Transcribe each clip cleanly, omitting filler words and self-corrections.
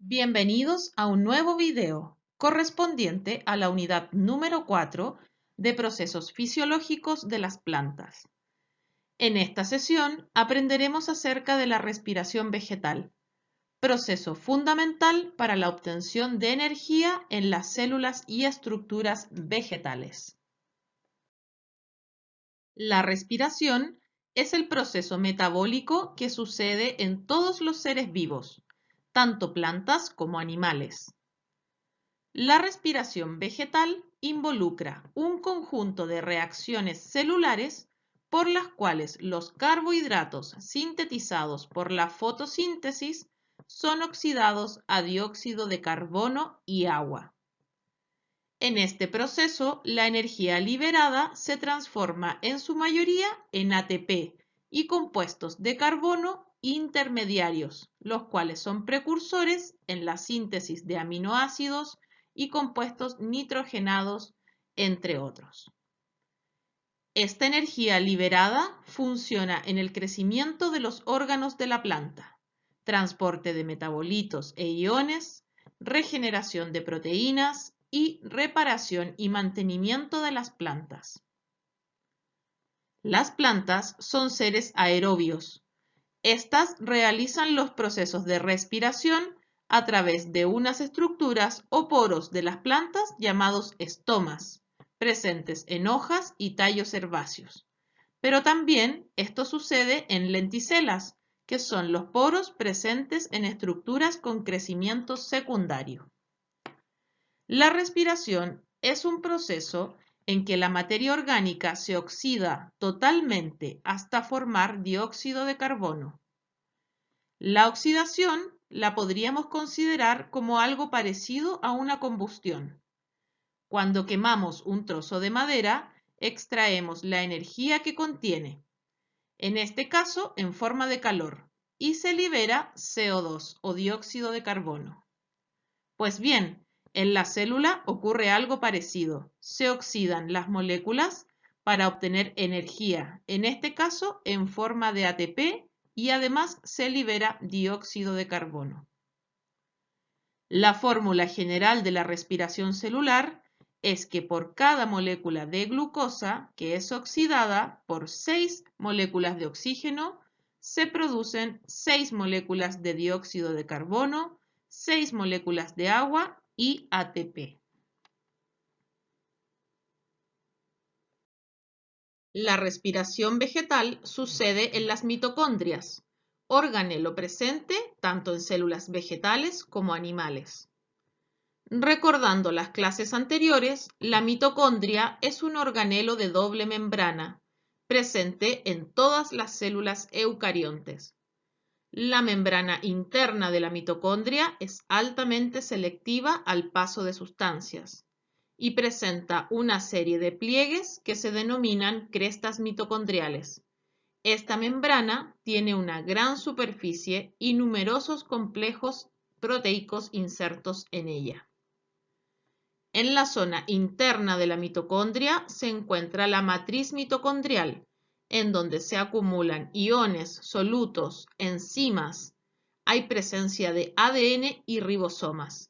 Bienvenidos a un nuevo video correspondiente a la unidad número 4 de procesos fisiológicos de las plantas. En esta sesión aprenderemos acerca de la respiración vegetal, proceso fundamental para la obtención de energía en las células y estructuras vegetales. La respiración es el proceso metabólico que sucede en todos los seres vivos, tanto plantas como animales. La respiración vegetal involucra un conjunto de reacciones celulares por las cuales los carbohidratos sintetizados por la fotosíntesis son oxidados a dióxido de carbono y agua. En este proceso, la energía liberada se transforma en su mayoría en ATP y compuestos de carbono intermediarios, los cuales son precursores en la síntesis de aminoácidos y compuestos nitrogenados, entre otros. Esta energía liberada funciona en el crecimiento de los órganos de la planta, transporte de metabolitos e iones, regeneración de proteínas y reparación y mantenimiento de las plantas. Las plantas son seres aerobios. Estas realizan los procesos de respiración a través de unas estructuras o poros de las plantas llamados estomas, presentes en hojas y tallos herbáceos. Pero también esto sucede en lenticelas, que son los poros presentes en estructuras con crecimiento secundario. La respiración es un proceso en que la materia orgánica se oxida totalmente hasta formar dióxido de carbono. La oxidación la podríamos considerar como algo parecido a una combustión. Cuando quemamos un trozo de madera, extraemos la energía que contiene, en este caso en forma de calor, y se libera CO2 o dióxido de carbono. Pues bien, en la célula ocurre algo parecido. Se oxidan las moléculas para obtener energía, en este caso en forma de ATP, y además se libera dióxido de carbono. La fórmula general de la respiración celular es que por cada molécula de glucosa que es oxidada por 6 moléculas de oxígeno, se producen 6 moléculas de dióxido de carbono, 6 moléculas de agua y ATP. La respiración vegetal sucede en las mitocondrias, organelo presente tanto en células vegetales como animales. Recordando las clases anteriores, la mitocondria es un organelo de doble membrana, presente en todas las células eucariontes. La membrana interna de la mitocondria es altamente selectiva al paso de sustancias y presenta una serie de pliegues que se denominan crestas mitocondriales. Esta membrana tiene una gran superficie y numerosos complejos proteicos insertos en ella. En la zona interna de la mitocondria se encuentra la matriz mitocondrial, en donde se acumulan iones, solutos, enzimas. Hay presencia de ADN y ribosomas,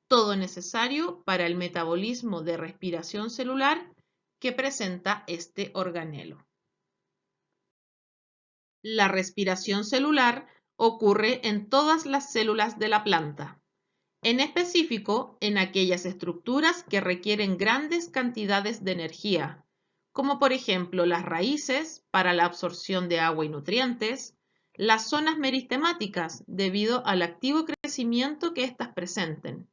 todo necesario para el metabolismo de respiración celular que presenta este organelo. La respiración celular ocurre en todas las células de la planta, en específico en aquellas estructuras que requieren grandes cantidades de energía, como por ejemplo las raíces para la absorción de agua y nutrientes, las zonas meristemáticas debido al activo crecimiento que éstas presenten,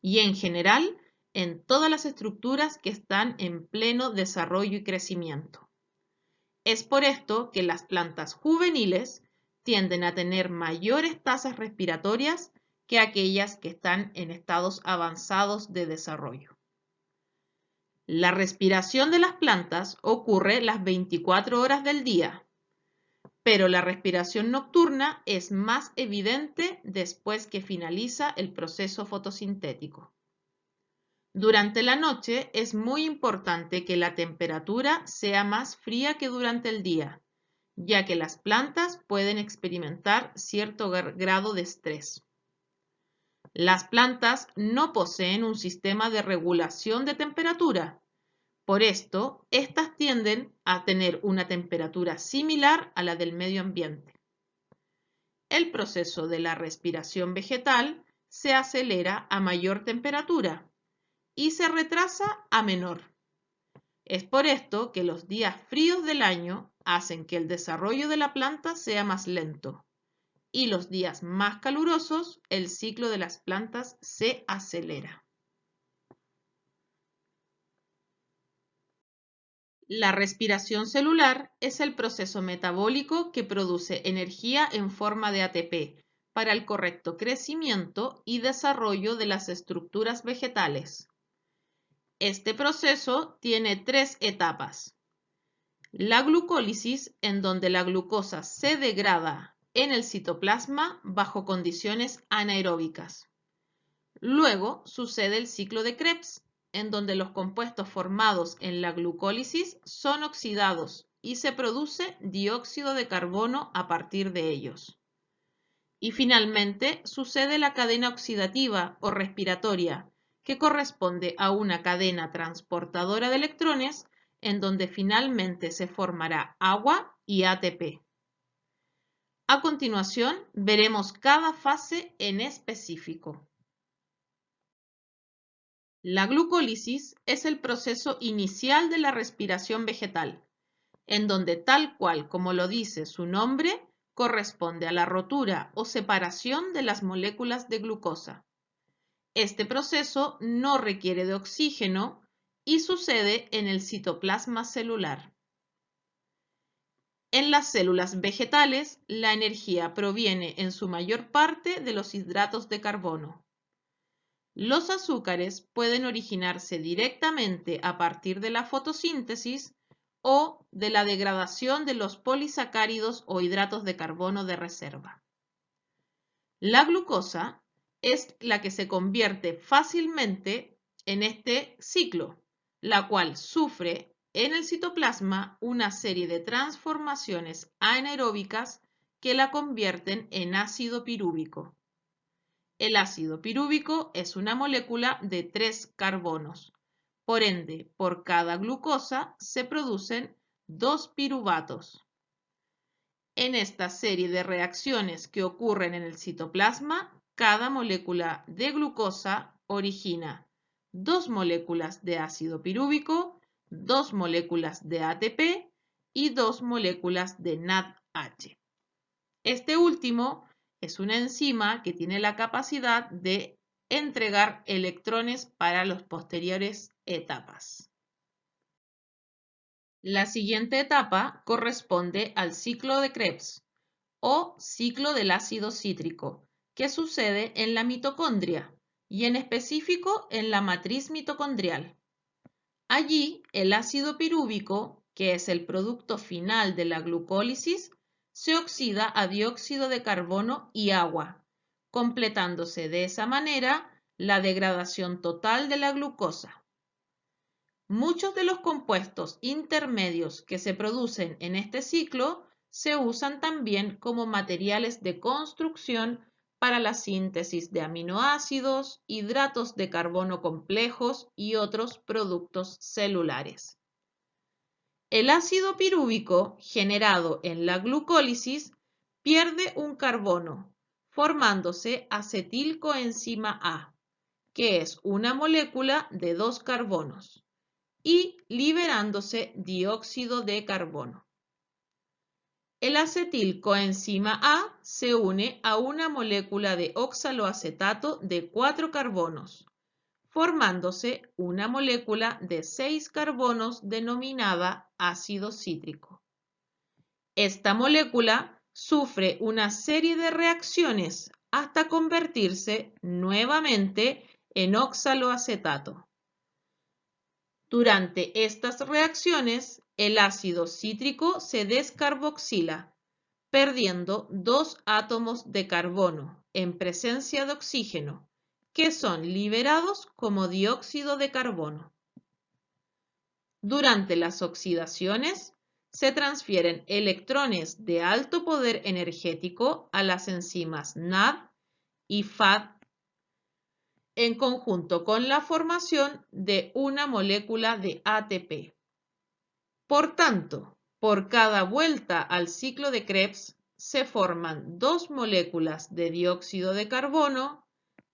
y en general en todas las estructuras que están en pleno desarrollo y crecimiento. Es por esto que las plantas juveniles tienden a tener mayores tasas respiratorias que aquellas que están en estados avanzados de desarrollo. La respiración de las plantas ocurre las 24 horas del día, pero la respiración nocturna es más evidente después que finaliza el proceso fotosintético. Durante la noche es muy importante que la temperatura sea más fría que durante el día, ya que las plantas pueden experimentar cierto grado de estrés. Las plantas no poseen un sistema de regulación de temperatura. Por esto, estas tienden a tener una temperatura similar a la del medio ambiente. El proceso de la respiración vegetal se acelera a mayor temperatura y se retrasa a menor. Es por esto que los días fríos del año hacen que el desarrollo de la planta sea más lento y los días más calurosos el ciclo de las plantas se acelera. La respiración celular es el proceso metabólico que produce energía en forma de ATP para el correcto crecimiento y desarrollo de las estructuras vegetales. Este proceso tiene 3 etapas. La glucólisis, en donde la glucosa se degrada en el citoplasma bajo condiciones anaeróbicas. Luego sucede el ciclo de Krebs, en donde los compuestos formados en la glucólisis son oxidados y se produce dióxido de carbono a partir de ellos. Y finalmente sucede la cadena oxidativa o respiratoria, que corresponde a una cadena transportadora de electrones en donde finalmente se formará agua y ATP. A continuación, veremos cada fase en específico. La glucólisis es el proceso inicial de la respiración vegetal, en donde tal cual como lo dice su nombre, corresponde a la rotura o separación de las moléculas de glucosa. Este proceso no requiere de oxígeno y sucede en el citoplasma celular. En las células vegetales, la energía proviene en su mayor parte de los hidratos de carbono. Los azúcares pueden originarse directamente a partir de la fotosíntesis o de la degradación de los polisacáridos o hidratos de carbono de reserva. La glucosa es la que se convierte fácilmente en este ciclo, la cual sufre en el citoplasma una serie de transformaciones anaeróbicas que la convierten en ácido pirúvico. El ácido pirúvico es una molécula de 3 carbonos. Por ende, por cada glucosa se producen 2 piruvatos. En esta serie de reacciones que ocurren en el citoplasma, cada molécula de glucosa origina 2 moléculas de ácido pirúvico, 2 moléculas de ATP y 2 moléculas de NADH. Este último es una enzima que tiene la capacidad de entregar electrones para las posteriores etapas. La siguiente etapa corresponde al ciclo de Krebs o ciclo del ácido cítrico, que sucede en la mitocondria y en específico en la matriz mitocondrial. Allí, el ácido pirúvico, que es el producto final de la glucólisis, se oxida a dióxido de carbono y agua, completándose de esa manera la degradación total de la glucosa. Muchos de los compuestos intermedios que se producen en este ciclo se usan también como materiales de construcción para la síntesis de aminoácidos, hidratos de carbono complejos y otros productos celulares. El ácido pirúvico generado en la glucólisis pierde un carbono, formándose acetilcoenzima A, que es una molécula de 2 carbonos, y liberándose dióxido de carbono. El acetilcoenzima A se une a una molécula de oxaloacetato de 4 carbonos, formándose una molécula de 6 carbonos denominada ácido cítrico. Esta molécula sufre una serie de reacciones hasta convertirse nuevamente en oxaloacetato. Durante estas reacciones, el ácido cítrico se descarboxila, perdiendo 2 átomos de carbono en presencia de oxígeno, que son liberados como dióxido de carbono. Durante las oxidaciones, se transfieren electrones de alto poder energético a las enzimas NAD y FAD en conjunto con la formación de una molécula de ATP. Por tanto, por cada vuelta al ciclo de Krebs se forman 2 moléculas de dióxido de carbono,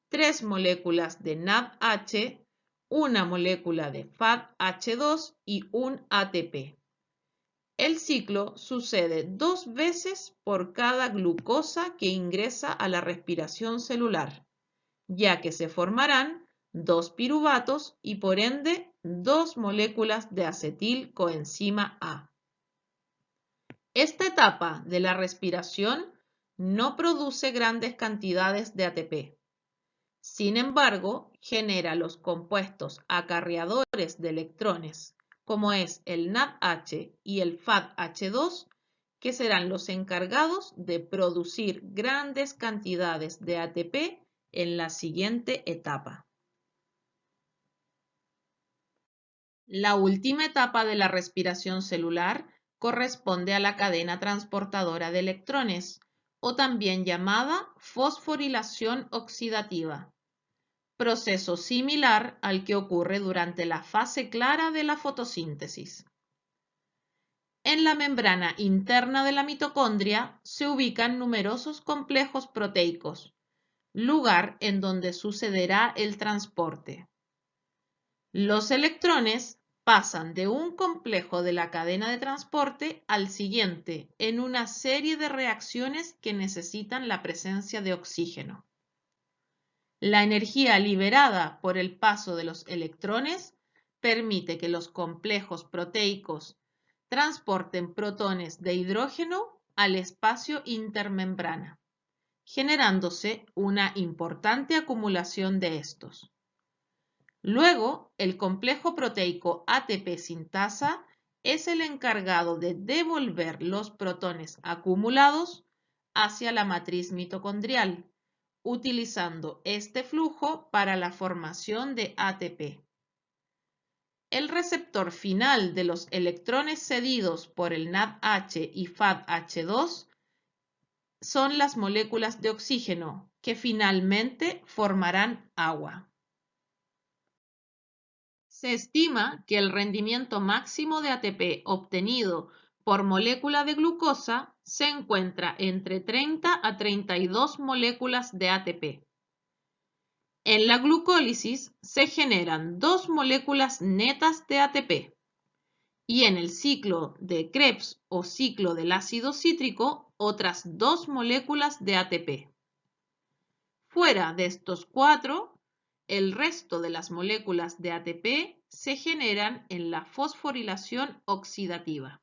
3 moléculas de NADH, una molécula de FADH2 y un ATP. El ciclo sucede 2 veces por cada glucosa que ingresa a la respiración celular, ya que se formarán 2 piruvatos y por ende 2 moléculas de acetilcoenzima A. Esta etapa de la respiración no produce grandes cantidades de ATP. Sin embargo, genera los compuestos acarreadores de electrones, como es el NADH y el FADH2, que serán los encargados de producir grandes cantidades de ATP en la siguiente etapa. La última etapa de la respiración celular corresponde a la cadena transportadora de electrones, o también llamada fosforilación oxidativa, proceso similar al que ocurre durante la fase clara de la fotosíntesis. En la membrana interna de la mitocondria se ubican numerosos complejos proteicos, lugar en donde sucederá el transporte. Los electrones pasan de un complejo de la cadena de transporte al siguiente en una serie de reacciones que necesitan la presencia de oxígeno. La energía liberada por el paso de los electrones permite que los complejos proteicos transporten protones de hidrógeno al espacio intermembrana, generándose una importante acumulación de estos. Luego, el complejo proteico ATP sintasa es el encargado de devolver los protones acumulados hacia la matriz mitocondrial, utilizando este flujo para la formación de ATP. El receptor final de los electrones cedidos por el NADH y FADH2 son las moléculas de oxígeno, que finalmente formarán agua. Se estima que el rendimiento máximo de ATP obtenido por molécula de glucosa se encuentra entre 30 a 32 moléculas de ATP. En la glucólisis se generan 2 moléculas netas de ATP y en el ciclo de Krebs o ciclo del ácido cítrico otras 2 moléculas de ATP. Fuera de estos 4, el resto de las moléculas de ATP se generan en la fosforilación oxidativa.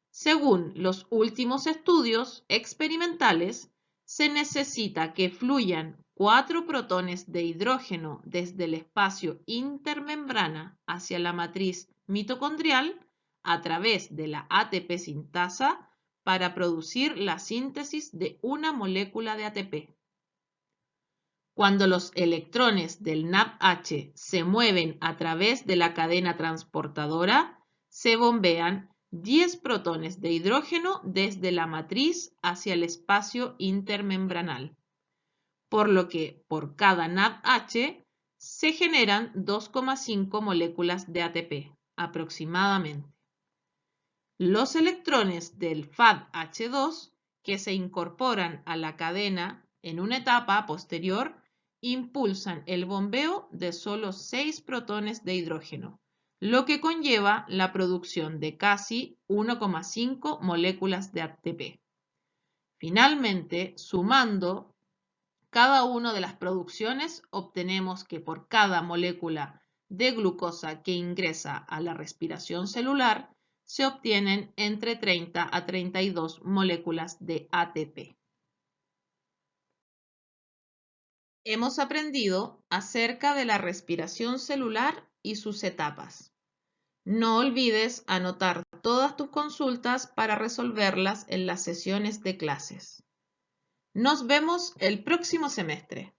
Según los últimos estudios experimentales, se necesita que fluyan 4 protones de hidrógeno desde el espacio intermembrana hacia la matriz mitocondrial a través de la ATP sintasa para producir la síntesis de una molécula de ATP. Cuando los electrones del NADH se mueven a través de la cadena transportadora, se bombean 10 protones de hidrógeno desde la matriz hacia el espacio intermembranal, por lo que por cada NADH se generan 2,5 moléculas de ATP, aproximadamente. Los electrones del FADH2, que se incorporan a la cadena en una etapa posterior, impulsan el bombeo de solo 6 protones de hidrógeno, lo que conlleva la producción de casi 1,5 moléculas de ATP. Finalmente, sumando cada una de las producciones, obtenemos que por cada molécula de glucosa que ingresa a la respiración celular, se obtienen entre 30 a 32 moléculas de ATP. Hemos aprendido acerca de la respiración celular y sus etapas. No olvides anotar todas tus consultas para resolverlas en las sesiones de clases. Nos vemos el próximo semestre.